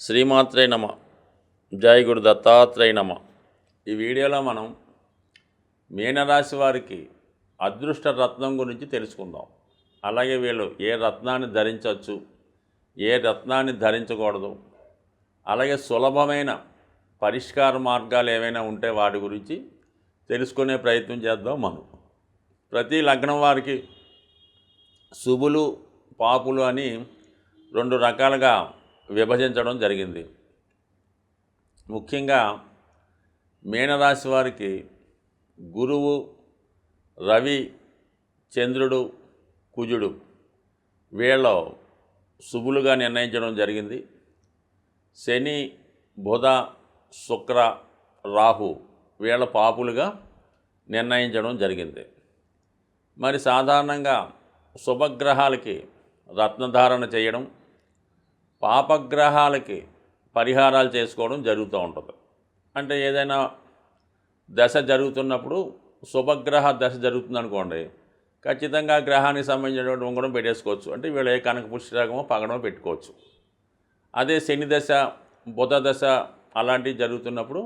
శ్రీమాత్రే నమ. జై గురు దత్తాత్రేయ నమ. ఈ వీడియోలో మనం మీనరాశి వారికి అదృష్ట రత్నం గురించి తెలుసుకుందాం. అలాగే వీళ్ళు ఏ రత్నాన్ని ధరించవచ్చు, ఏ రత్నాన్ని ధరించకూడదు, అలాగే సులభమైన పరిష్కార మార్గాలు ఏవైనా ఉంటే వాటి గురించి తెలుసుకునే ప్రయత్నం చేద్దాం. మనం ప్రతి లగ్నం వారికి శుభులు పాపులు అని రెండు రకాలుగా విభజించడం జరిగింది. ముఖ్యంగా మీనరాశి వారికి గురువు, రవి, చంద్రుడు, కుజుడు వీళ్ళ శుభులుగా నిర్ణయించడం జరిగింది. శని, బుధ, శుక్ర, రాహు వీళ్ళ పాపులుగా నిర్ణయించడం జరిగింది. మరి సాధారణంగా శుభగ్రహాలకి రత్నధారణ చేయడం, పాపగ్రహాలకి పరిహారాలు చేసుకోవడం జరుగుతూ ఉంటుంది. అంటే ఏదైనా దశ జరుగుతున్నప్పుడు శుభగ్రహ దశ జరుగుతుంది అనుకోండి, ఖచ్చితంగా గ్రహానికి సంబంధించినటువంటి ఉంగరం పెట్టేసుకోవచ్చు. అంటే వీళ్ళు ఏ కనక పుష్యరాగమో పగడమో పెట్టుకోవచ్చు. అదే శని దశ, బుధ దశ అలాంటివి జరుగుతున్నప్పుడు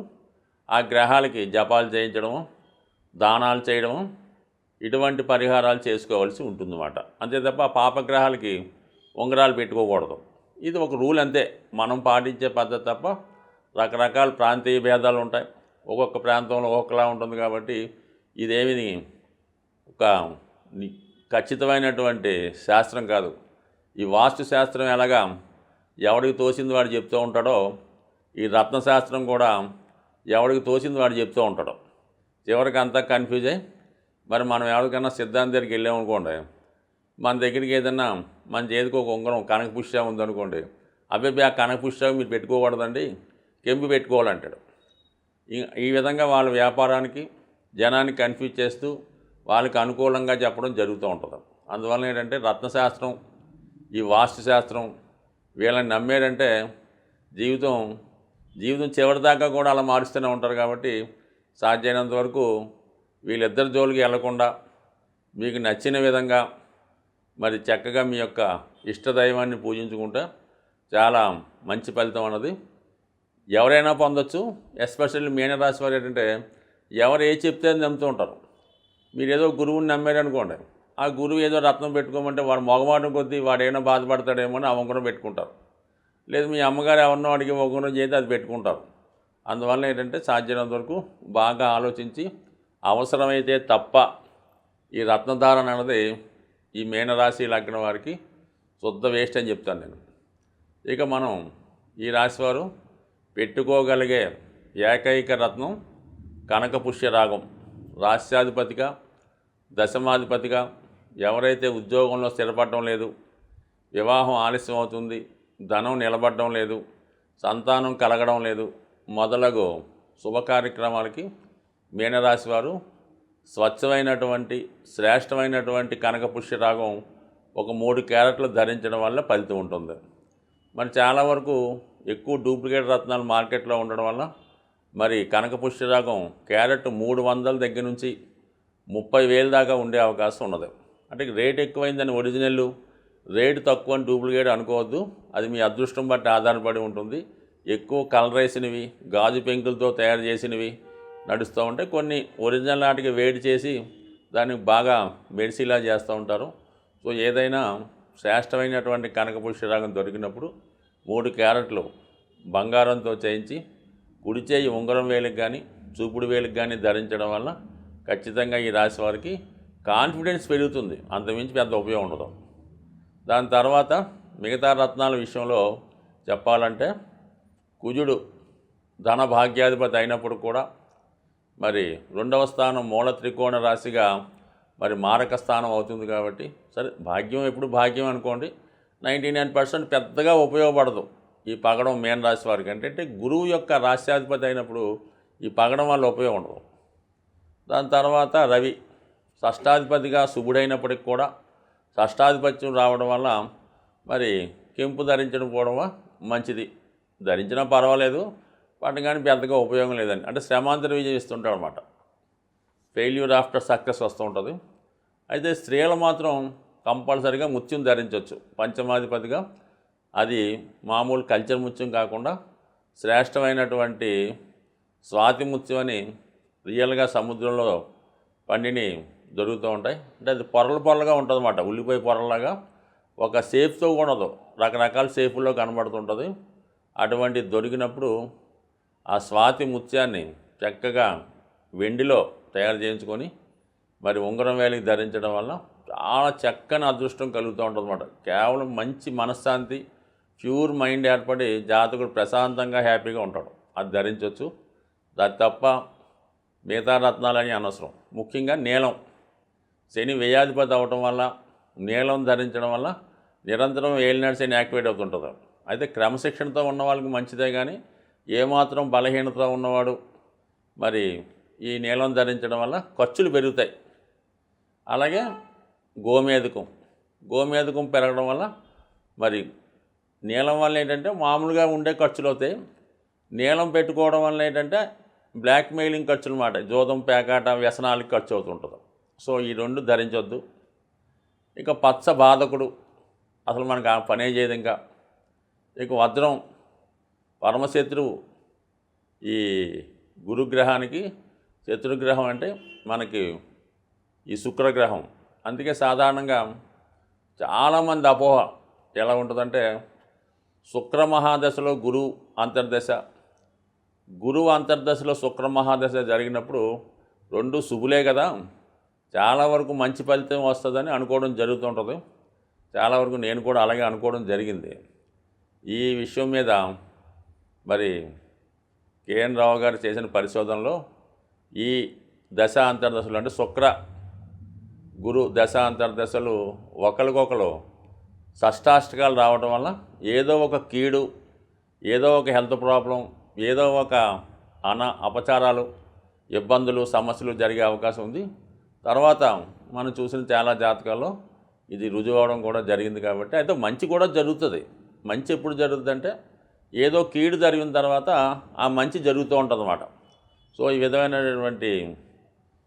ఆ గ్రహాలకి జపాలు చేయించడము, దానాలు చేయడము, ఇటువంటి పరిహారాలు చేసుకోవాల్సి ఉంటుందన్నమాట. అంతే తప్ప పాపగ్రహాలకి ఉంగరాలు పెట్టుకోకూడదు. ఇది ఒక రూల్ అంతే, మనం పాటించే పద్ధతి తప్ప. రకరకాల ప్రాంతీయ భేదాలు ఉంటాయి, ఒక్కొక్క ప్రాంతంలో ఒక్కొక్కలా ఉంటుంది. కాబట్టి ఇదేమి ఒక ఖచ్చితమైనటువంటి శాస్త్రం కాదు. ఈ వాస్తు శాస్త్రం ఎలాగా ఎవడికి తోసింది వాడు చెప్తూ ఉంటాడో, ఈ రత్నశాస్త్రం కూడా ఎవడికి తోసింది వాడు చెప్తూ ఉంటాడు. చివరికి అంతా కన్ఫ్యూజ్ అయ్యి మరి మనం ఎవరికైనా సిద్ధాంతం దగ్గరికి వెళ్ళామనుకోండి, మన దగ్గరికి ఏదన్నా మన చేతికి ఒక ఉంగరం కనకపుష్యం ఉందనుకోండి, అబ్బాయి ఆ కనకపుష్యం మీరు పెట్టుకోకూడదండి, కెంపు పెట్టుకోవాలంటాడు. ఈ విధంగా వాళ్ళ వ్యాపారానికి జనాన్ని కన్ఫ్యూజ్ చేస్తూ వాళ్ళకి అనుకూలంగా చెప్పడం జరుగుతూ ఉంటుంది. అందువల్ల ఏంటంటే రత్నశాస్త్రం, ఈ వాస్తుశాస్త్రం వీళ్ళని నమ్మేరంటే జీవితం చివరిదాకా కూడా అలా మారుస్తూనే ఉంటారు. కాబట్టి సాధ్యమైనంత వరకు వీళ్ళిద్దరి జోలికి వెళ్లకుండా మీకు నచ్చిన విధంగా మరి చక్కగా మీ యొక్క ఇష్టదైవాన్ని పూజించుకుంటే చాలా మంచి ఫలితం అన్నది ఎవరైనా పొందొచ్చు. ఎస్పెషల్లీ మీనరాశి వారు ఏంటంటే ఎవరు ఏ చెప్తే అని నమ్ముతూ ఉంటారు. మీరు ఏదో గురువుని నమ్మారనుకోండి, ఆ గురువు ఏదో రత్నం పెట్టుకోమంటే వాడు మొగమాటం కొద్దీ వాడు ఏమైనా బాధపడతాడేమో అని ఆ ఉంగరం పెట్టుకుంటారు. లేదు మీ అమ్మగారు ఎవరినో అడిగి ఉంగరం చేస్తే అది పెట్టుకుంటారు. అందువల్ల ఏంటంటే సాధ్యమైనంత వరకు బాగా ఆలోచించి అవసరమైతే తప్ప ఈ రత్నధారణ అన్నది ఈ మీనరాశి లగ్నం వారికి శుద్ధ వేస్ట్ అని చెప్తాను నేను. ఇక మనం ఈ రాశివారు పెట్టుకోగలిగే ఏకైక రత్నం కనకపుష్యరాగం. రాశ్యాధిపతిగా, దశమాధిపతిగా ఎవరైతే ఉద్యోగంలో స్థిరపడడం లేదు, వివాహం ఆలస్యం అవుతుంది, ధనం నిలబడడం లేదు, సంతానం కలగడం లేదు మొదలగు శుభ కార్యక్రమాలకి మీనరాశి వారు స్వచ్ఛమైనటువంటి శ్రేష్టమైనటువంటి కనకపుష్యరాగం ఒక 3 క్యారెట్లు ధరించడం వల్ల ఫలితం ఉంటుంది. మరి చాలా వరకు ఎక్కువ డూప్లికేట్ రత్నాలు మార్కెట్లో ఉండడం వల్ల మరి కనకపుష్యరాగం క్యారెట్ 300 దగ్గర నుంచి 30,000 దాకా ఉండే అవకాశం ఉన్నది. అంటే రేట్ ఎక్కువైందని ఒరిజినల్, రేటు తక్కువ అని డూప్లికేట్ అనుకోవద్దు. అది మీ అదృష్టం బట్టి ఆధారపడి ఉంటుంది. ఎక్కువ కలర్ వేసినవి, గాజు పెంకులతో తయారు చేసినవి నడుస్తూ ఉంటాయి. కొన్ని ఒరిజినల్ నాటికి వేడి చేసి దానికి బాగా మెడిసిలా చేస్తూ ఉంటారు. సో ఏదైనా శ్రేష్టమైనటువంటి కనకపుష్యరాగం దొరికినప్పుడు 3 క్యారెట్లు బంగారంతో చేయించి కుడి చేయి ఉంగరం వేలికి కానీ చూపుడు వేలికి కానీ ధరించడం వల్ల ఖచ్చితంగా ఈ రాశి వారికి కాన్ఫిడెన్స్ పెరుగుతుంది. అంతమించి పెద్ద ఉపయోగం ఉండదు. దాని తర్వాత మిగతా రత్నాల విషయంలో చెప్పాలంటే కుజుడు ధన భాగ్యాధిపతి అయినప్పుడు కూడా మరి 2వ స్థానం మూల త్రికోణ రాశిగా మరి మారక స్థానం అవుతుంది. కాబట్టి సరే భాగ్యం ఎప్పుడు భాగ్యం అనుకోండి, 99% పెద్దగా ఉపయోగపడదు ఈ పగడం మీనరాశి వారికి. అంటే గురువు యొక్క రాశ్యాధిపతి అయినప్పుడు ఈ పగడం వల్ల ఉపయోగం ఉండదు. దాని తర్వాత రవి షష్టాధిపతిగా శుభుడైనప్పటికి కూడా షష్టాధిపత్యం రావడం వల్ల మరి కెంపు ధరించడం పోవడం మంచిది. ధరించినా పర్వాలేదు, వాటి కానీ పెద్దగా ఉపయోగం లేదని. అంటే శ్రమాంతర విజయం ఇస్తుంటాడు అనమాట. ఫెయిల్యూర్ ఆఫ్టర్ సక్సెస్ వస్తూ ఉంటుంది. అయితే స్త్రీలు మాత్రం కంపల్సరీగా ముత్యం ధరించవచ్చు. పంచమాధిపతిగా అది మామూలు కల్చర్ ముత్యం కాకుండా శ్రేష్టమైనటువంటి స్వాతి ముత్యం అని రియల్గా సముద్రంలో పండిని దొరుకుతూ ఉంటాయి. అంటే అది పొరలు పొరలుగా ఉంటుంది అన్నమాట, ఉల్లిపాయ పొరలాగా. ఒక సేఫ్తో కూడదు, రకరకాల సేఫ్ల్లో కనబడుతుంటుంది. అటువంటి దొరికినప్పుడు ఆ స్వాతి ముత్యాన్ని చక్కగా వెండిలో తయారు చేయించుకొని మరి ఉంగరం వేలికి ధరించడం వల్ల చాలా చక్కని అదృష్టం కలుగుతూ ఉంటుంది అన్నమాట. కేవలం మంచి మనశ్శాంతి, ప్యూర్ మైండ్ ఏర్పడి జాతకుడు ప్రశాంతంగా హ్యాపీగా ఉంటాడు. అది ధరించవచ్చు. దాని తప్ప మిగతా రత్నాలని అనవసరం. ముఖ్యంగా నీలం, శని వ్యయాధిపతి అవ్వటం వల్ల నీలం ధరించడం వల్ల నిరంతరం ఏలినాడు శని యాక్టివేట్ అవుతుంటుంది. అయితే క్రమశిక్షణతో ఉన్న వాళ్ళకి మంచిదే, కానీ ఏమాత్రం బలహీనత ఉన్నవాడు మరి ఈ నీలం ధరించడం వల్ల ఖర్చులు పెరుగుతాయి. అలాగే గోమేధకం పెరగడం వల్ల మరి నీలం వల్ల ఏంటంటే మామూలుగా ఉండే ఖర్చులు అవుతాయి. నీలం పెట్టుకోవడం వల్ల ఏంటంటే బ్లాక్మెయిలింగ్ ఖర్చులు మాట, జోదం పేకాట వ్యసనాలకి ఖర్చు అవుతుంటుంది. సో ఈ రెండు ధరించొద్దు. ఇక పచ్చ బాధకుడు అసలు మనకు ఆ పనే చేయదు. ఇక వజ్రం పరమశత్రువు. ఈ గురుగ్రహానికి శత్రుగ్రహం అంటే మనకి ఈ శుక్రగ్రహం. అందుకే సాధారణంగా చాలామంది అపోహ ఎలా ఉంటుందంటే, శుక్రమహాదశలో గురువు అంతర్దశలో శుక్రమహాదశ జరిగినప్పుడు రెండు శుభులే కదా, చాలా వరకు మంచి ఫలితం వస్తుందని అనుకోవడం జరుగుతుంటుంది. చాలా వరకు నేను కూడా అలాగే అనుకోవడం జరిగింది. ఈ విషయం మీద మరి కేఎన్ రావు గారు చేసిన పరిశోధనలో ఈ దశ అంతర్దశలు అంటే శుక్ర గురు దశ అంతర్దశలు ఒకరికొకరు షష్టాష్టకాలు రావడం వల్ల ఏదో ఒక కీడు, ఏదో ఒక హెల్త్ ప్రాబ్లం, ఏదో ఒక అపచారాలు, ఇబ్బందులు, సమస్యలు జరిగే అవకాశం ఉంది. తర్వాత మనం చూసిన చాలా జాతకాల్లో ఇది రుజువు అవడం కూడా జరిగింది. కాబట్టి అయితే మంచి కూడా జరుగుతుంది. మంచి ఎప్పుడు జరుగుతుందంటే ఏదో కీడు జరిగిన తర్వాత ఆ మంచి జరుగుతూ ఉంటుంది అన్నమాట. సో ఈ విధమైనటువంటి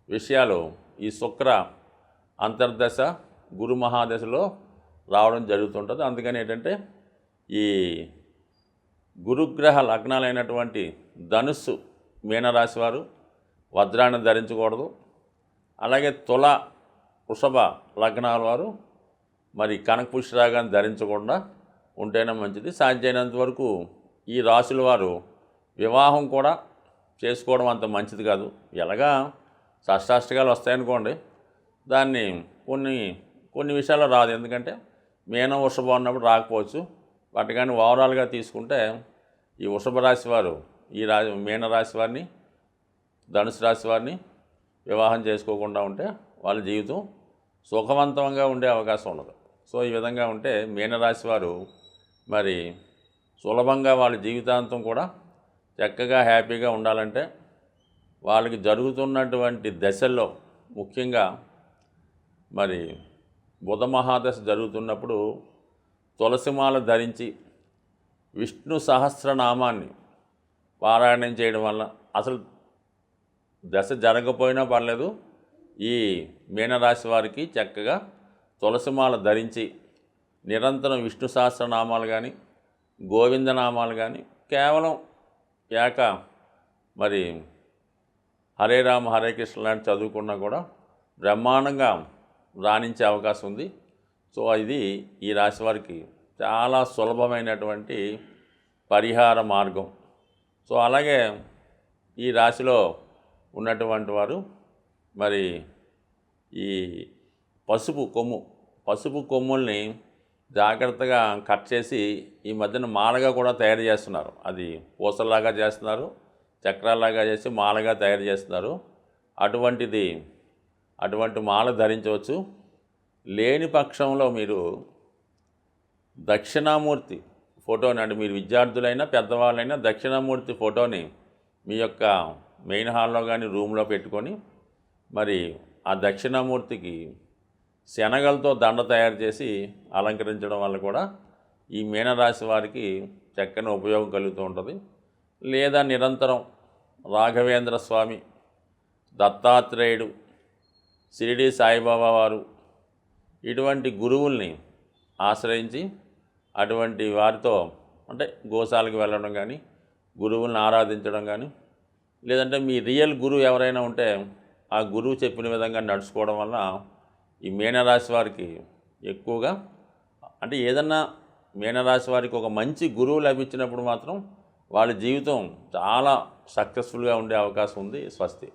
విషయాలు ఈ శుక్ర అంతర్దశ గురు మహాదశలో రావడం జరుగుతుంటుంది. అందుకని ఏంటంటే ఈ గురుగ్రహ లగ్నాలైనటువంటి ధనుస్సు మీనరాశి వారు వజ్రాన్ని ధరించకూడదు. అలాగే తుల వృషభ లగ్నాల వారు మరి కనకపుష్యరాగాన్ని ధరించకుండా ఉంటేనే మంచిది. సాధ్యమైనంత వరకు ఈ రాశుల వారు వివాహం కూడా చేసుకోవడం అంత మంచిది కాదు. ఎలాగా షష్టాష్టకాలు వస్తాయనుకోండి, దాన్ని కొన్ని విషయాల్లో రాదు. ఎందుకంటే మీనం వృషభం ఉన్నప్పుడు రాకపోవచ్చు. వాటి కానీ ఓవరాల్గా తీసుకుంటే ఈ వృషభ రాశి వారు ఈ మీనరాశి వారిని, ధనుసు రాశి వారిని వివాహం చేసుకోకుండా ఉంటే వాళ్ళ జీవితం సుఖవంతంగా ఉండే అవకాశం ఉండదు. సో ఈ విధంగా ఉంటే మీనరాశి వారు మరి సులభంగా వాళ్ళ జీవితాంతం కూడా చక్కగా హ్యాపీగా ఉండాలంటే వాళ్ళకి జరుగుతున్నటువంటి దశల్లో ముఖ్యంగా మరి బుధ మహాదశ జరుగుతున్నప్పుడు తులసిమాల ధరించి విష్ణు సహస్రనామాన్ని పారాయణం చేయడం వల్ల, అసలు దశ జరగకపోయినా పర్లేదు, ఈ మీనరాశి వారికి చక్కగా తులసిమాల ధరించి నిరంతరం విష్ణు సహస్రనామాలు కానీ గోవిందనామాలు కానీ కేవలం మరి హరే రామ హరే కృష్ణ లాంటి చదువుకున్నా కూడా బ్రహ్మాండంగా రాణించే అవకాశం ఉంది. సో ఇది ఈ రాశి వారికి చాలా సులభమైనటువంటి పరిహార మార్గం. సో అలాగే ఈ రాశిలో ఉన్నటువంటి వారు మరి ఈ పసుపు కొమ్ముల్ని జాగ్రత్తగా కట్ చేసి ఈ మధ్యన మాలగా కూడా తయారు చేస్తున్నారు. అది పూసల్లాగా చేస్తున్నారు, చక్రాల్లాగా చేసి మాలగా తయారు చేస్తున్నారు. అటువంటి మాల ధరించవచ్చు. లేని పక్షంలో మీరు దక్షిణామూర్తి ఫోటోని, అంటే మీరు విద్యార్థులైనా పెద్దవాళ్ళైనా దక్షిణామూర్తి ఫోటోని మీ యొక్క మెయిన్ హాల్లో కానీ రూమ్లో పెట్టుకొని మరి ఆ దక్షిణామూర్తికి శనగలతో దండ తయారు చేసి అలంకరించడం వల్ల కూడా ఈ మీనరాశి వారికి చక్కని ఉపయోగం కలుగుతూ ఉంటుంది. లేదా నిరంతరం రాఘవేంద్ర స్వామి, దత్తాత్రేయుడు, షిరిడి సాయిబాబా వారు ఇటువంటి గురువుల్ని ఆశ్రయించి అటువంటి వారితో అంటే గోశాలకు వెళ్ళడం కానీ, గురువులను ఆరాధించడం కానీ, లేదంటే మీ రియల్ గురువు ఎవరైనా ఉంటే ఆ గురువు చెప్పిన విధంగా నడుచుకోవడం వల్ల ఈ మీనరాశి వారికి ఎక్కువగా అంటే ఏదన్నా మీనరాశి వారికి ఒక మంచి గురువు లభించినప్పుడు మాత్రం వాళ్ళ జీవితం చాలా సక్సెస్ఫుల్గా ఉండే అవకాశం ఉంది. స్వస్తి.